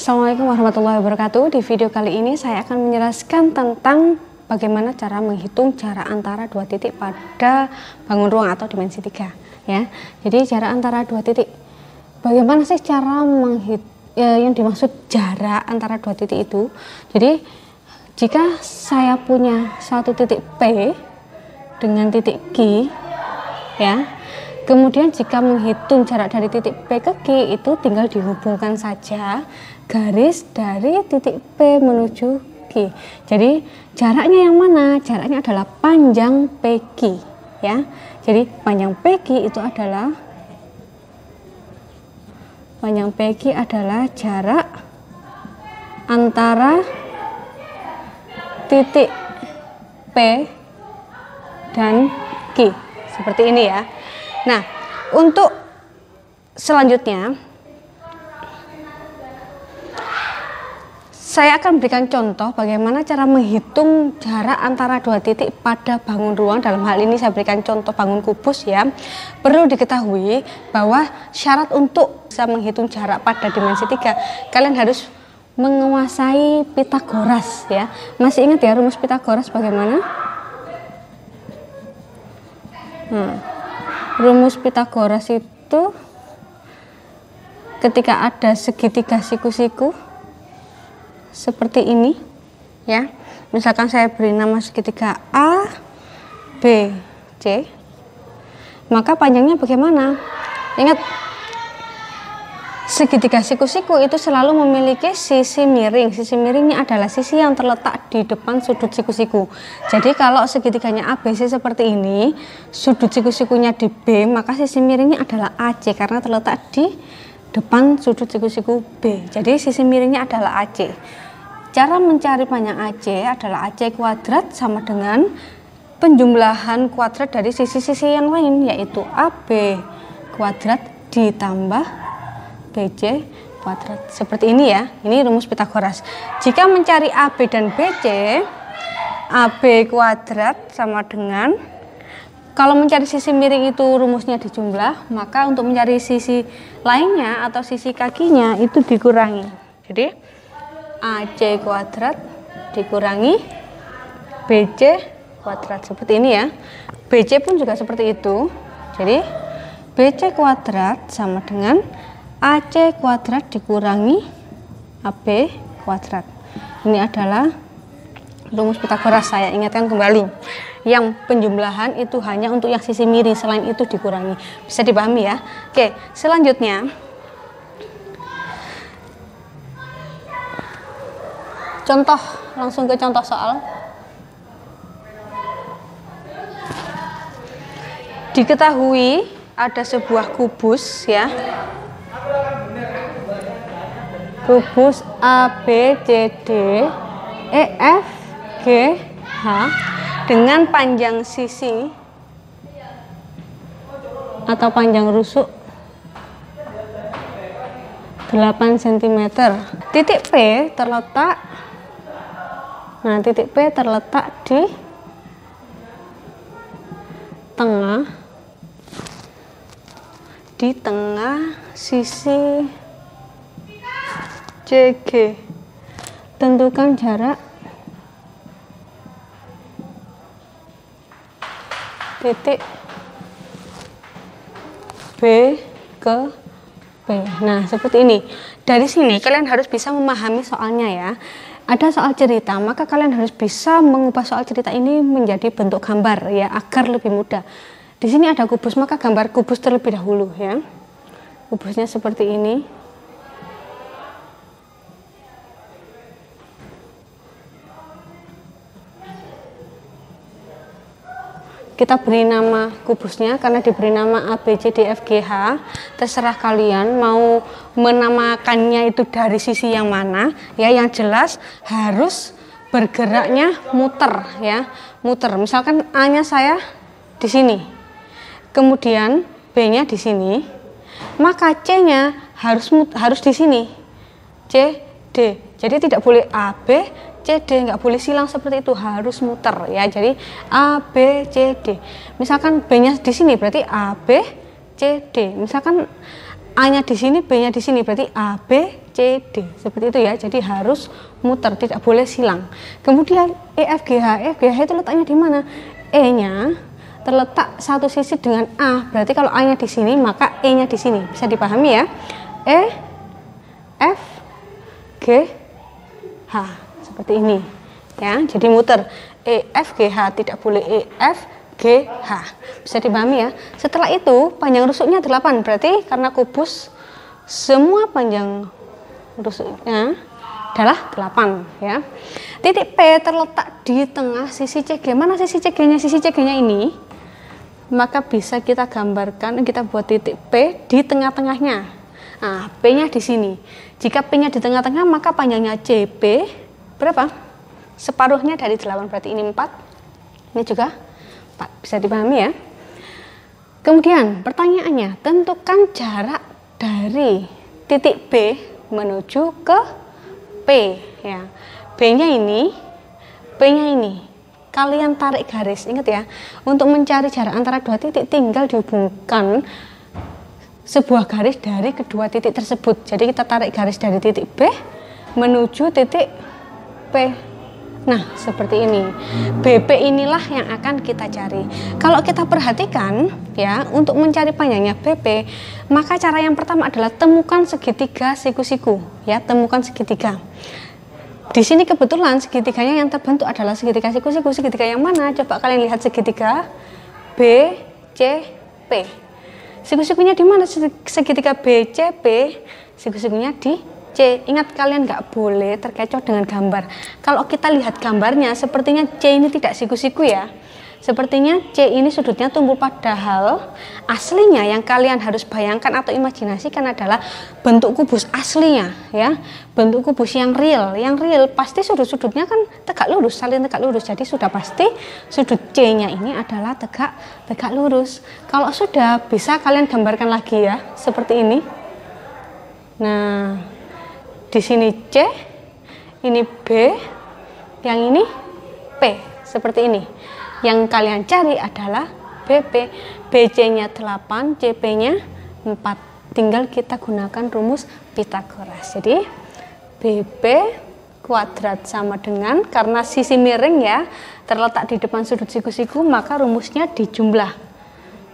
Assalamualaikum warahmatullahi wabarakatuh. Di video kali ini saya akan menjelaskan tentang bagaimana cara menghitung jarak antara dua titik pada bangun ruang atau dimensi 3 ya. Jadi jarak antara dua titik. Bagaimana sih cara yang dimaksud jarak antara dua titik itu? Jadi jika saya punya satu titik P dengan titik Q ya. Kemudian jika menghitung jarak dari titik P ke Q itu tinggal dihubungkan saja garis dari titik P menuju Q. Jadi jaraknya yang mana? Jaraknya adalah panjang PQ ya. Jadi panjang PQ itu adalah jarak antara titik P dan Q. Seperti ini ya. Nah, untuk selanjutnya saya akan berikan contoh bagaimana cara menghitung jarak antara dua titik pada bangun ruang. Dalam hal ini saya berikan contoh bangun kubus ya. Perlu diketahui bahwa syarat untuk bisa menghitung jarak pada dimensi 3, kalian harus menguasai Pitagoras ya. Masih ingat ya rumus Pitagoras bagaimana? Rumus Pitagoras itu ketika ada segitiga siku-siku seperti ini ya. Misalkan saya beri nama segitiga A, B, C, maka panjangnya bagaimana? Ingat, segitiga siku-siku itu selalu memiliki sisi miring. Sisi miringnya adalah sisi yang terletak di depan sudut siku-siku. Jadi kalau segitiganya ABC seperti ini, sudut siku-sikunya di B, maka sisi miringnya adalah AC karena terletak di depan sudut siku-siku B. Jadi sisi miringnya adalah AC. Cara mencari panjang AC adalah AC kuadrat sama dengan penjumlahan kuadrat dari sisi-sisi yang lain, yaitu AB kuadrat ditambah BC kuadrat. Seperti ini ya. Ini rumus Pitagoras. Jika mencari AB dan BC, AB kuadrat sama dengan, kalau mencari sisi miring itu rumusnya dijumlah, maka untuk mencari sisi lainnya atau sisi kakinya itu dikurangi. Jadi AC kuadrat dikurangi BC kuadrat. Seperti ini ya. BC pun juga seperti itu. Jadi BC kuadrat sama dengan AC kuadrat dikurangi AB kuadrat. Ini adalah rumus Pitagoras. Saya ingatkan kembali, yang penjumlahan itu hanya untuk yang sisi miring, selain itu dikurangi. Bisa dipahami ya. Oke, selanjutnya contoh, langsung ke contoh soal. Diketahui ada sebuah kubus ya. Kubus A, B, C, D, E, F, G, H dengan panjang sisi atau panjang rusuk 8 cm. Titik P terletak di tengah sisi CG. Tentukan jarak titik B ke P. Nah, seperti ini. Dari sini kalian harus bisa memahami soalnya ya. Ada soal cerita, maka kalian harus bisa mengubah soal cerita ini menjadi bentuk gambar ya, agar lebih mudah. Di sini ada kubus, maka gambar kubus terlebih dahulu ya. Kubusnya seperti ini. Kita beri nama kubusnya karena diberi nama A, B, C, D, F, G, H. Terserah kalian mau menamakannya itu dari sisi yang mana ya. Yang jelas harus bergeraknya muter ya, muter. Misalkan A-nya saya di sini, kemudian B-nya di sini, maka C-nya harus di sini, C, D. Jadi tidak boleh A, B, C, D, nggak boleh silang seperti itu, harus muter ya. Jadi A, B, C, D. Misalkan B-nya di sini berarti A, B, C, D. Misalkan A-nya di sini, B-nya di sini, berarti A, B, C, D. Seperti itu ya. Jadi harus muter, tidak boleh silang. Kemudian E, F, G, H. E, F, G, H itu letaknya di mana? E-nya terletak satu sisi dengan A. Berarti kalau A-nya di sini, maka E-nya di sini. Bisa dipahami ya? E, F, G, H. Seperti ini. Ya, jadi muter. E, F, G, H, tidak boleh E, F, G, H. Bisa dipahami ya. Setelah itu panjang rusuknya 8. Berarti karena kubus semua panjang rusuknya adalah 8 ya. Titik P terletak di tengah sisi CG. Mana sisi CG-nya? Sisi CG-nya ini. Maka bisa kita gambarkan, kita buat titik P di tengah-tengahnya. Nah, P-nya di sini. Jika P-nya di tengah-tengah, maka panjangnya CP berapa? Separuhnya dari 8. Berarti ini 4. Ini juga 4. Bisa dipahami ya. Kemudian pertanyaannya, tentukan jarak dari titik B menuju ke P ya. B-nya ini, P-nya ini. Kalian tarik garis, ingat ya. Untuk mencari jarak antara dua titik tinggal dihubungkan sebuah garis dari kedua titik tersebut. Jadi kita tarik garis dari titik B menuju titik P. Nah, seperti ini. BP inilah yang akan kita cari. Kalau kita perhatikan ya, untuk mencari panjangnya BP, maka cara yang pertama adalah temukan segitiga siku-siku ya, temukan segitiga. Di sini kebetulan segitiganya yang terbentuk adalah segitiga siku-siku. Segitiga yang mana? Coba kalian lihat segitiga B, C, P. Siku-sikunya di mana? Segitiga B, C, P. Siku-sikunya di C. Ingat, kalian nggak boleh terkecoh dengan gambar. Kalau kita lihat gambarnya, sepertinya C ini tidak siku-siku ya. Sepertinya C ini sudutnya tumpul, padahal aslinya yang kalian harus bayangkan atau imajinasikan adalah bentuk kubus aslinya ya. Bentuk kubus yang real. Yang real pasti sudut-sudutnya kan tegak lurus, saling tegak lurus. Jadi sudah pasti sudut C-nya ini adalah tegak lurus. Kalau sudah, bisa kalian gambarkan lagi ya, seperti ini. Nah, di sini C, ini B, yang ini P, seperti ini. Yang kalian cari adalah BP. BC-nya 8, CP-nya 4. Tinggal kita gunakan rumus Pythagoras. Jadi BP kuadrat sama dengan, karena sisi miring ya, terletak di depan sudut siku-siku, maka rumusnya dijumlah.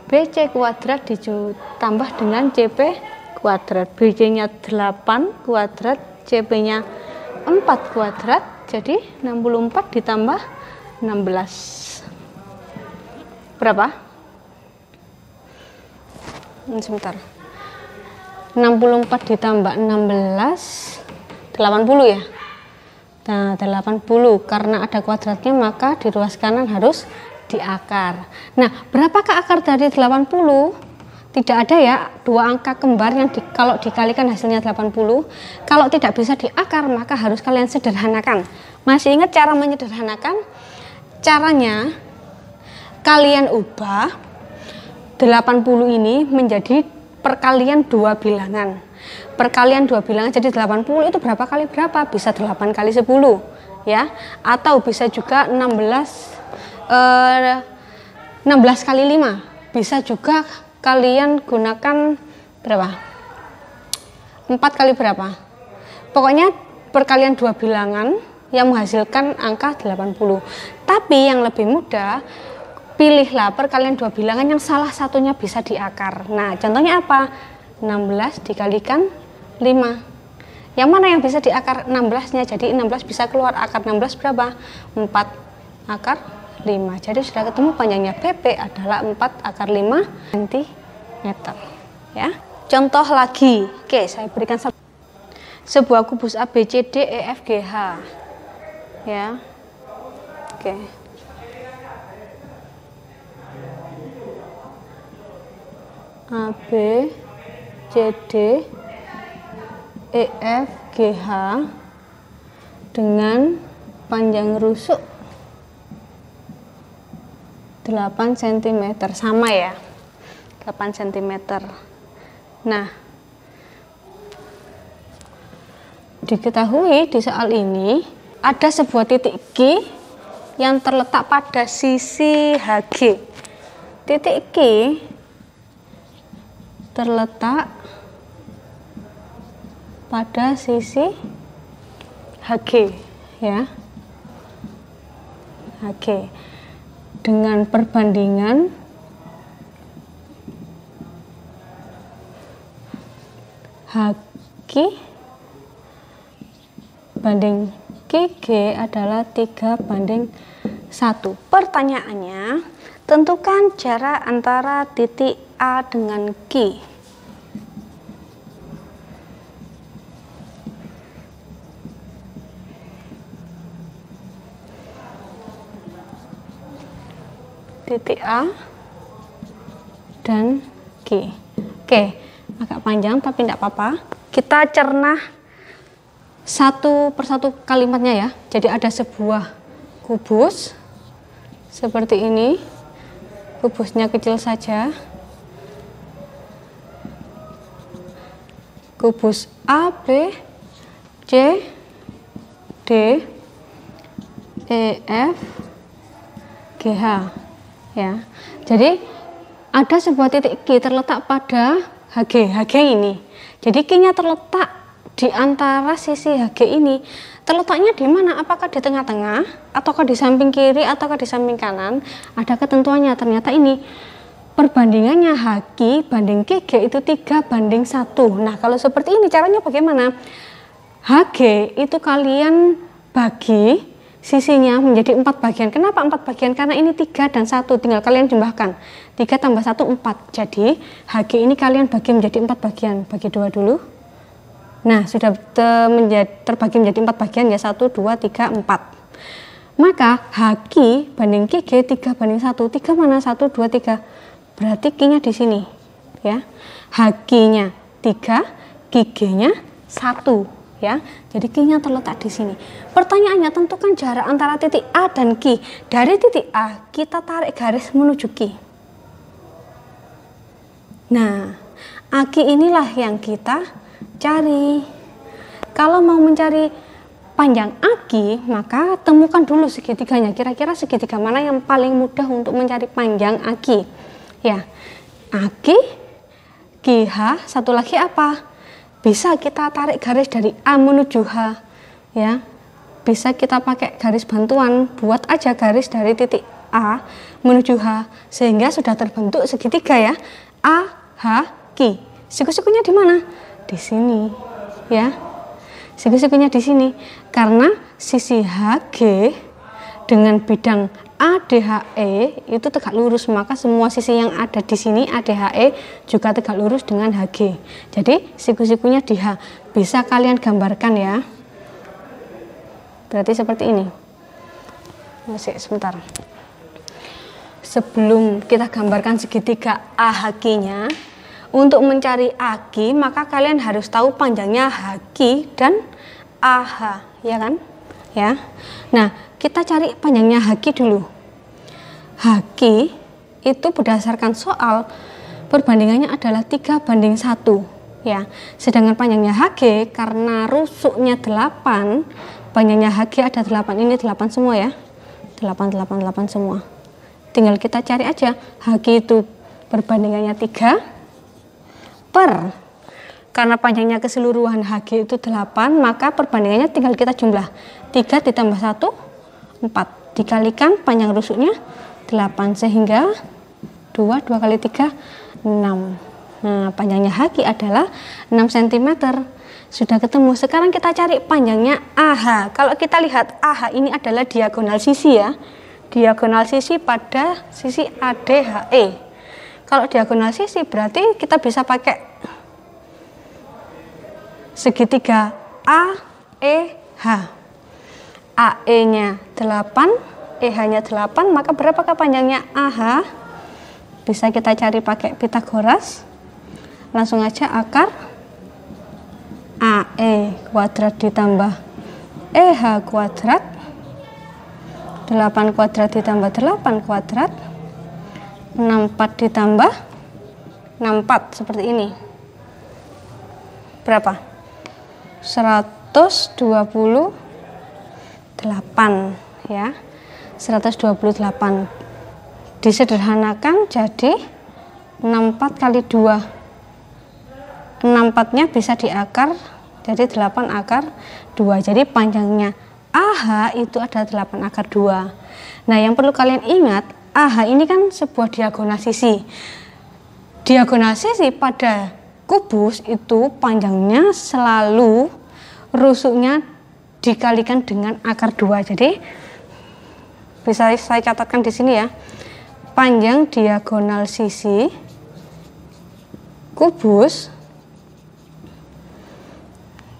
BC kuadrat ditambah dengan CP kuadrat. BC-nya 8 kuadrat, CP-nya 4 kuadrat, jadi 64 ditambah 16. Berapa? Sebentar. 64 ditambah 16, 80 ya. Nah, 80 karena ada kuadratnya, maka di ruas kanan harus diakar. Nah, berapakah akar dari 80? Tidak ada ya, dua angka kembar yang kalau dikalikan hasilnya 80. Kalau tidak bisa diakar, maka harus kalian sederhanakan. Masih ingat cara menyederhanakan? Caranya, kalian ubah 80 ini menjadi perkalian dua bilangan. Perkalian dua bilangan, jadi 80 itu berapa kali berapa? Bisa 8 kali 10 ya. Atau bisa juga 16 kali 5. Bisa juga kalian gunakan berapa? 4 kali berapa? Pokoknya perkalian dua bilangan yang menghasilkan angka 80. Tapi yang lebih mudah, pilihlah perkalian dua bilangan yang salah satunya bisa diakar. Nah, contohnya apa? 16 dikalikan 5. Yang mana yang bisa diakar? 16-nya. Jadi 16 bisa keluar. Akar 16 berapa? 4 akar 5. Jadi sudah ketemu panjangnya BP adalah 4 akar 5 cm. Ya. Contoh lagi. Oke, saya berikan sebuah kubus ABCD EFGH. Ya. Oke. A, B, C, D, E, F, G, H dengan panjang rusuk 8 cm. Sama ya, 8 cm. Nah, diketahui di soal ini ada sebuah titik Q yang terletak pada sisi HG. Titik Q terletak pada sisi HG ya. HG dengan perbandingan HG banding QG adalah 3:1. Pertanyaannya, tentukan jarak antara titik A dengan Q. Titik A dan Q. Oke, agak panjang tapi tidak apa-apa. Kita cerna satu persatu kalimatnya ya. Jadi ada sebuah kubus seperti ini. Kubusnya kecil saja. Kubus A, B, C, D, E, F, G, H ya. Jadi ada sebuah titik Q terletak pada HG ini. Jadi Q-nya terletak di antara sisi HG ini. Terletaknya di mana? Apakah di tengah-tengah, ataukah di samping kiri, ataukah di samping kanan? Ada ketentuannya. Ternyata ini perbandingannya HG banding QG itu 3:1. Nah, kalau seperti ini caranya bagaimana? HG itu kalian bagi sisinya menjadi 4 bagian. Kenapa 4 bagian? Karena ini 3 dan 1, tinggal kalian jumlahkan. 3 tambah 1, 4. Jadi HG ini kalian bagi menjadi 4 bagian. Bagi 2 dulu. Nah, sudah terbagi menjadi 4 bagian ya, 1, 2, 3, 4. Maka HG banding QG 3:1. 3 mana? 1, 2, 3. Berarti Q-nya di sini ya. HG-nya 3, QG-nya 1 ya. Jadi Q-nya terletak di sini. Pertanyaannya, tentukan jarak antara titik A dan Q. Dari titik A kita tarik garis menuju Q. Nah, AQ inilah yang kita cari. Kalau mau mencari panjang AQ, maka temukan dulu segitiganya. Kira-kira segitiga mana yang paling mudah untuk mencari panjang AQ? Ya, AQ, QH, satu lagi apa? Bisa kita tarik garis dari A menuju H. Ya, bisa kita pakai garis bantuan. Buat aja garis dari titik A menuju H, sehingga sudah terbentuk segitiga ya. A, H, Q. Siku-sikunya di mana? Di sini ya. Siku-sikunya di sini karena sisi HG dengan bidang ADHE itu tegak lurus, maka semua sisi yang ada di sini ADHE juga tegak lurus dengan HG. Jadi siku-sikunya di H. Bisa kalian gambarkan ya. Berarti seperti ini. Masih sebentar. Sebelum kita gambarkan segitiga AHG-nya, untuk mencari AQ, maka kalian harus tahu panjangnya HQ dan AH, ya kan? Ya. Nah, kita cari panjangnya HQ dulu. HQ itu berdasarkan soal perbandingannya adalah 3:1, ya. Sedangkan panjangnya HG karena rusuknya 8, panjangnya HG ada 8, ini 8 semua ya. 8 semua. Tinggal kita cari aja HQ itu perbandingannya 3 karena panjangnya keseluruhan HG itu 8, maka perbandingannya tinggal kita jumlah 3 ditambah 1, 4 dikalikan panjang rusuknya 8, sehingga 2 kali 3, 6. Nah, panjangnya HG adalah 6 cm. Sudah ketemu. Sekarang kita cari panjangnya AH. Kalau kita lihat AH ini adalah diagonal sisi ya, diagonal sisi pada sisi ADHE. Kalau diagonal sisi berarti kita bisa pakai segitiga AEH. AE-nya 8, EH-nya 8, maka berapakah panjangnya AH? Bisa kita cari pakai Pitagoras. Langsung aja akar AE kuadrat ditambah EH kuadrat, 8 kuadrat ditambah 8 kuadrat, 64 ditambah 64 seperti ini. Berapa? 128 ya. 128 disederhanakan jadi 64 kali 2. 64-nya bisa diakar Jadi 8 akar 2. Jadi panjangnya AH itu adalah 8 akar 2. Nah, yang perlu kalian ingat, AH ini kan sebuah diagonal sisi. Diagonal sisi pada kubus itu panjangnya selalu rusuknya dikalikan dengan akar 2. Jadi bisa saya catatkan di sini ya. Panjang diagonal sisi kubus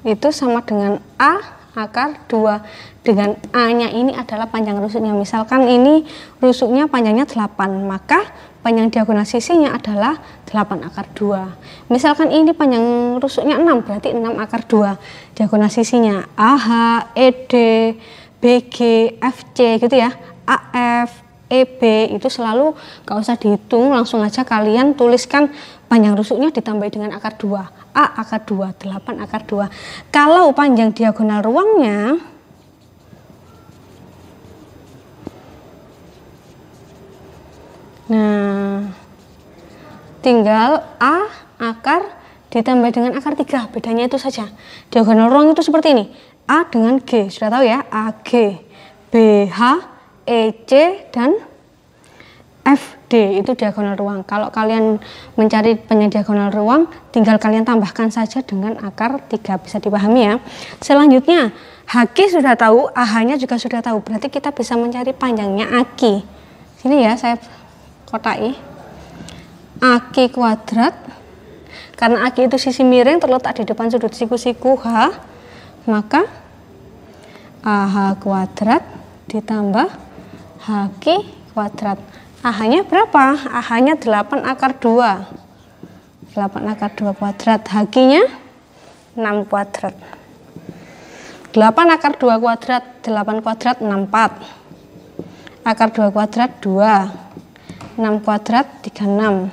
itu sama dengan A akar 2, dengan A-nya ini adalah panjang rusuknya. Misalkan ini rusuknya panjangnya 8, maka panjang diagonal sisinya adalah 8 akar 2. Misalkan ini panjang rusuknya 6, berarti 6 akar 2. Diagonal sisinya AH, ED, BG, FC gitu ya. AF, EB itu selalu gak usah dihitung, langsung aja kalian tuliskan panjang rusuknya ditambah dengan akar 2. A akar 2, 8 akar 2. Kalau panjang diagonal ruangnya tinggal A akar ditambah dengan akar 3. Bedanya itu saja. Diagonal ruang itu seperti ini. A dengan G, sudah tahu ya, AG, BH, EC, dan FD itu diagonal ruang. Kalau kalian mencari panjang diagonal ruang, tinggal kalian tambahkan saja dengan akar 3, bisa dipahami ya. Selanjutnya, HG sudah tahu, AH-nya juga sudah tahu. Berarti kita bisa mencari panjangnya AQ. Sini ya, saya kotai. AQ kuadrat. Karena AQ itu sisi miring terletak di depan sudut siku-siku H, maka AH kuadrat ditambah HQ kuadrat. AH-nya berapa? AH-nya 8 akar 2. 8 akar 2 kuadrat. HQ-nya 6 kuadrat. 8 akar 2 kuadrat, 8 kuadrat 64. Akar 2 kuadrat 2. 6 kuadrat 36.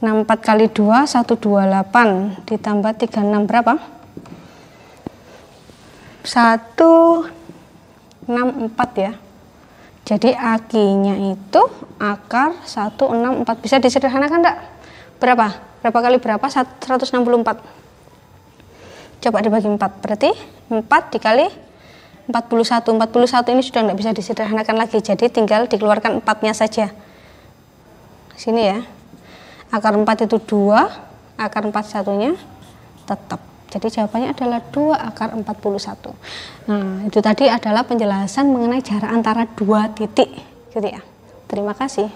64 kali 2 128 ditambah 36 berapa? 164 ya. Jadi AQ-nya itu akar 164. Bisa disederhanakan enggak? Berapa? Berapa kali berapa? 164. Coba dibagi 4. Berarti 4 dikali 41. 41 ini sudah enggak bisa disederhanakan lagi. Jadi tinggal dikeluarkan 4-nya saja. Sini ya. Akar 4 itu 2. Akar 41-nya tetap. Jadi jawabannya adalah 2 akar 41. Nah, itu tadi adalah penjelasan mengenai jarak antara dua titik gitu ya. Terima kasih.